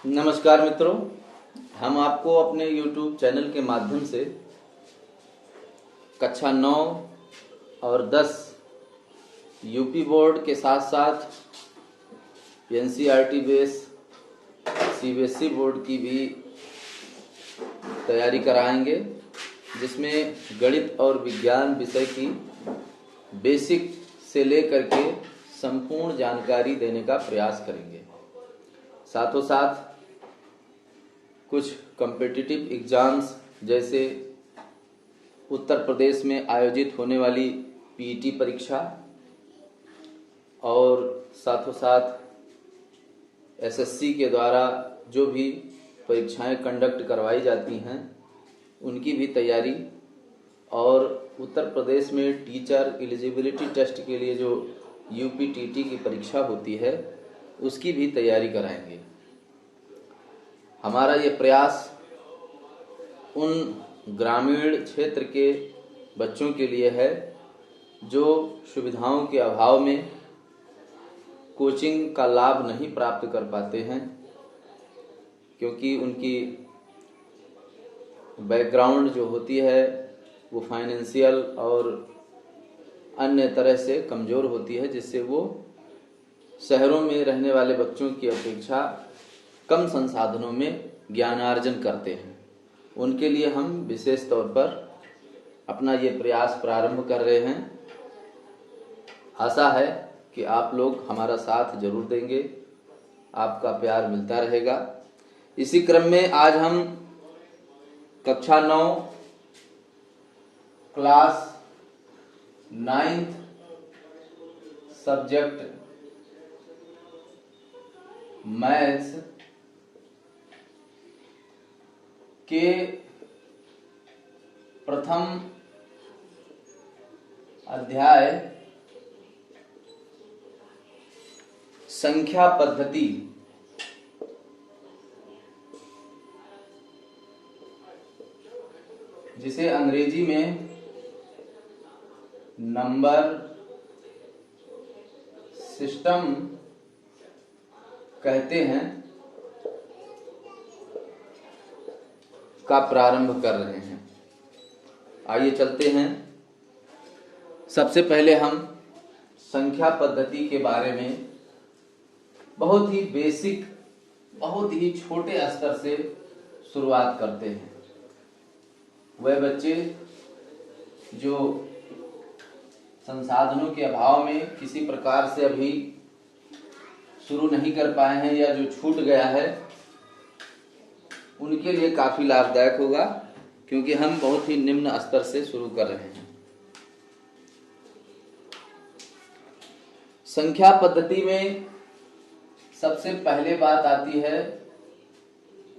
नमस्कार मित्रों, हम आपको अपने YouTube चैनल के माध्यम से कक्षा 9 और 10 यूपी बोर्ड के साथ साथ एनसीईआरटी बेस सीबीएसई बोर्ड की भी तैयारी कराएंगे, जिसमें गणित और विज्ञान विषय की बेसिक से लेकर के संपूर्ण जानकारी देने का प्रयास करेंगे। साथों साथ कुछ कॉम्पिटिटिव एग्जाम्स जैसे उत्तर प्रदेश में आयोजित होने वाली पीईटी परीक्षा और साथों साथ एसएससी के द्वारा जो भी परीक्षाएं कंडक्ट करवाई जाती हैं उनकी भी तैयारी, और उत्तर प्रदेश में टीचर एलिजिबिलिटी टेस्ट के लिए जो यूपीटीटी की परीक्षा होती है उसकी भी तैयारी कराएंगे। हमारा ये प्रयास उन ग्रामीण क्षेत्र के बच्चों के लिए है जो सुविधाओं के अभाव में कोचिंग का लाभ नहीं प्राप्त कर पाते हैं, क्योंकि उनकी बैकग्राउंड जो होती है वो फाइनेंशियल और अन्य तरह से कमज़ोर होती है, जिससे वो शहरों में रहने वाले बच्चों की अपेक्षा कम संसाधनों में ज्ञानार्जन करते हैं। उनके लिए हम विशेष तौर पर अपना ये प्रयास प्रारंभ कर रहे हैं। आशा है कि आप लोग हमारा साथ जरूर देंगे, आपका प्यार मिलता रहेगा। इसी क्रम में आज हम कक्षा 9 क्लास 9th सब्जेक्ट मैथ्स के प्रथम अध्याय संख्या पद्धति जिसे अंग्रेजी में नंबर सिस्टम कहते हैं का प्रारंभ कर रहे हैं। आइए चलते हैं। सबसे पहले हम संख्या पद्धति के बारे में बहुत ही बेसिक, बहुत ही छोटे स्तर से शुरुआत करते हैं। वह बच्चे जो संसाधनों के अभाव में किसी प्रकार से अभी शुरू नहीं कर पाए हैं या जो छूट गया है, उनके लिए काफी लाभदायक होगा, क्योंकि हम बहुत ही निम्न स्तर से शुरू कर रहे हैं। संख्या पद्धति में सबसे पहले बात आती है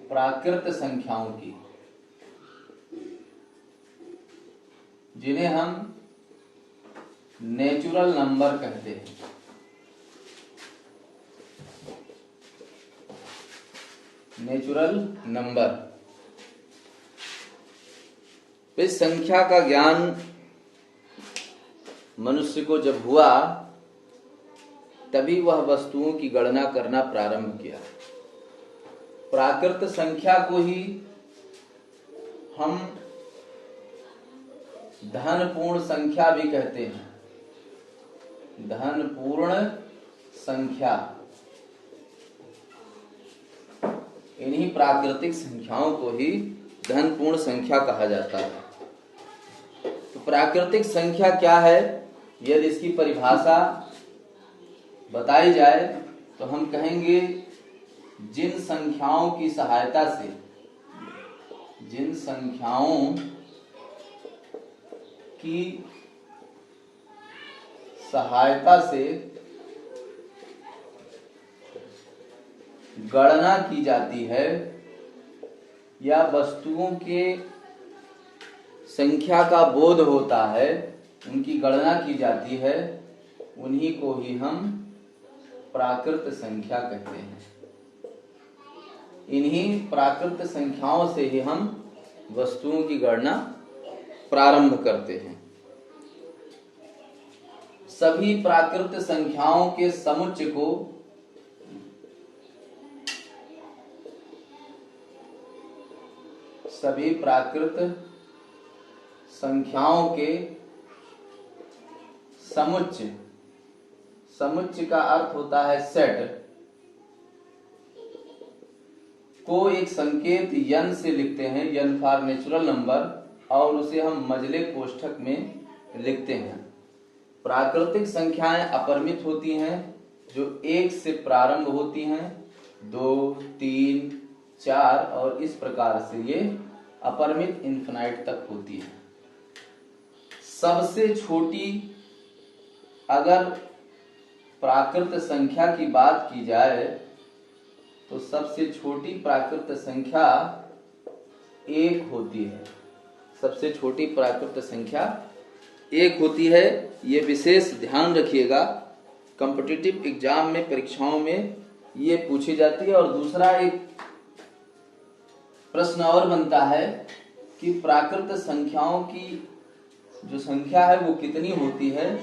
प्राकृत संख्याओं की, जिन्हें हम नेचुरल नंबर कहते हैं। Natural number. इस संख्या का ज्ञान मनुष्य को जब हुआ तभी वह वस्तुओं की गणना करना प्रारंभ किया। प्राकृत संख्या को ही हम धनपूर्ण संख्या भी कहते हैं। धनपूर्ण संख्या, इन्हीं प्राकृतिक संख्याओं को ही धनपूर्ण संख्या कहा जाता है। तो प्राकृतिक संख्या क्या है, यदि इसकी परिभाषा बताई जाए तो हम कहेंगे जिन संख्याओं की सहायता से, जिन संख्याओं की सहायता से गणना की जाती है या वस्तुओं के संख्या का बोध होता है, उनकी गणना की जाती है, उन्हीं को ही हम प्राकृत संख्या कहते हैं। इन्हीं प्राकृत संख्याओं से ही हम वस्तुओं की गणना प्रारंभ करते हैं। सभी प्राकृत संख्याओं के समुच्चय को सभी प्राकृत संख्याओं के समुच्चय, समुच्चय का अर्थ होता है सेट, को एक संकेत n से लिखते हैं, n फॉर नेचुरल नंबर, और उसे हम मजले कोष्ठक में लिखते हैं। प्राकृतिक संख्याएं अपरिमित होती हैं, जो 1 से प्रारंभ होती हैं, 2, 3, 4 और इस प्रकार से ये अपरिमित इन्फिनाइट तक होती है। सबसे छोटी अगर प्राकृत संख्या की बात की जाए तो सबसे छोटी प्राकृत संख्या 1 होती है। सबसे छोटी प्राकृत संख्या 1 होती है। ये विशेष ध्यान रखिएगा, कॉम्पिटिटिव एग्जाम में, परीक्षाओं में ये पूछी जाती है। और दूसरा एक प्रश्न और बनता है कि प्राकृत संख्याओं की जो संख्या है वो कितनी होती है,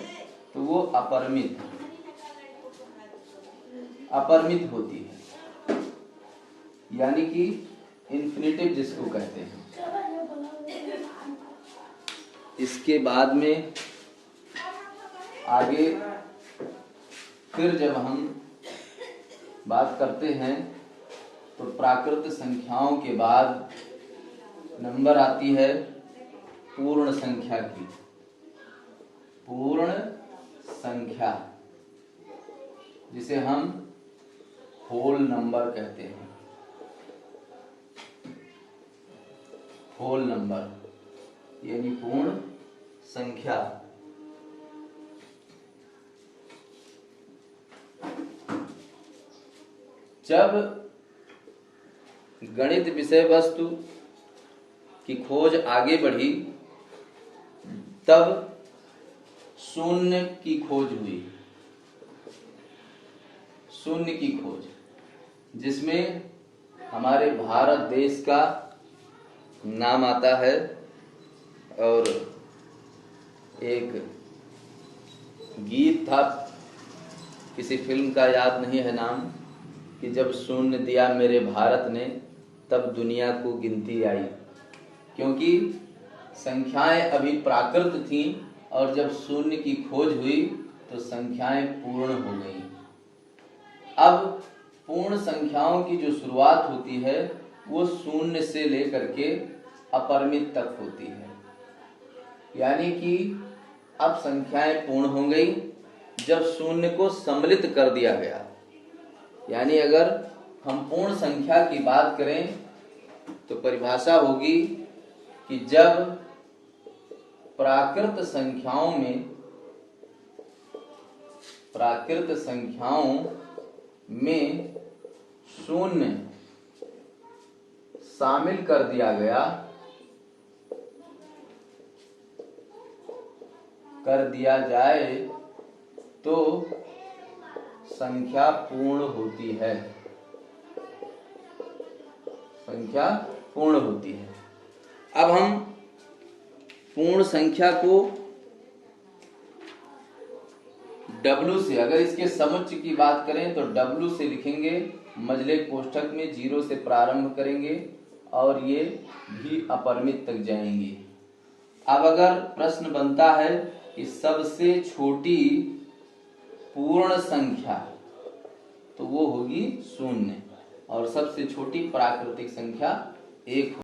तो वो अपरिमित होती है, यानी कि इन्फिनिटिव जिसको कहते हैं। इसके बाद में आगे फिर जब हम बात करते हैं तो प्राकृत संख्याओं के बाद नंबर आती है पूर्ण संख्या की। पूर्ण संख्या जिसे हम होल नंबर कहते हैं। होल नंबर यानी पूर्ण संख्या। जब गणित विषय वस्तु की खोज आगे बढ़ी तब शून्य की खोज हुई। शून्य की खोज, जिसमें हमारे भारत देश का नाम आता है, और एक गीत था, किसी फिल्म का याद नहीं है नाम, कि जब शून्य दिया मेरे भारत ने तब दुनिया को गिनती आई। क्योंकि संख्याएं अभी प्राकृत थीं और जब शून्य की खोज हुई तो संख्याएं पूर्ण हो गईं। अब पूर्ण संख्याओं की जो शुरुआत होती है वो शून्य से लेकर के अपरिमित तक होती है। यानी कि अब संख्याएं पूर्ण हो गई जब शून्य को सम्मिलित कर दिया गया। यानी अगर हम पूर्ण संख्या की बात करें तो परिभाषा होगी कि जब प्राकृत संख्याओं में शून्य शामिल कर दिया जाए तो संख्या पूर्ण होती है। संख्या पूर्ण होती है। अब हम पूर्ण संख्या को W से, अगर इसके समुच्चय की बात करें तो W से लिखेंगे, मजले कोष्ठक में 0 से प्रारंभ करेंगे और ये भी अपरिमित तक जाएंगे। अब अगर प्रश्न बनता है कि सबसे छोटी पूर्ण संख्या, तो वो होगी 0 और सबसे छोटी प्राकृतिक संख्या 1 होगी।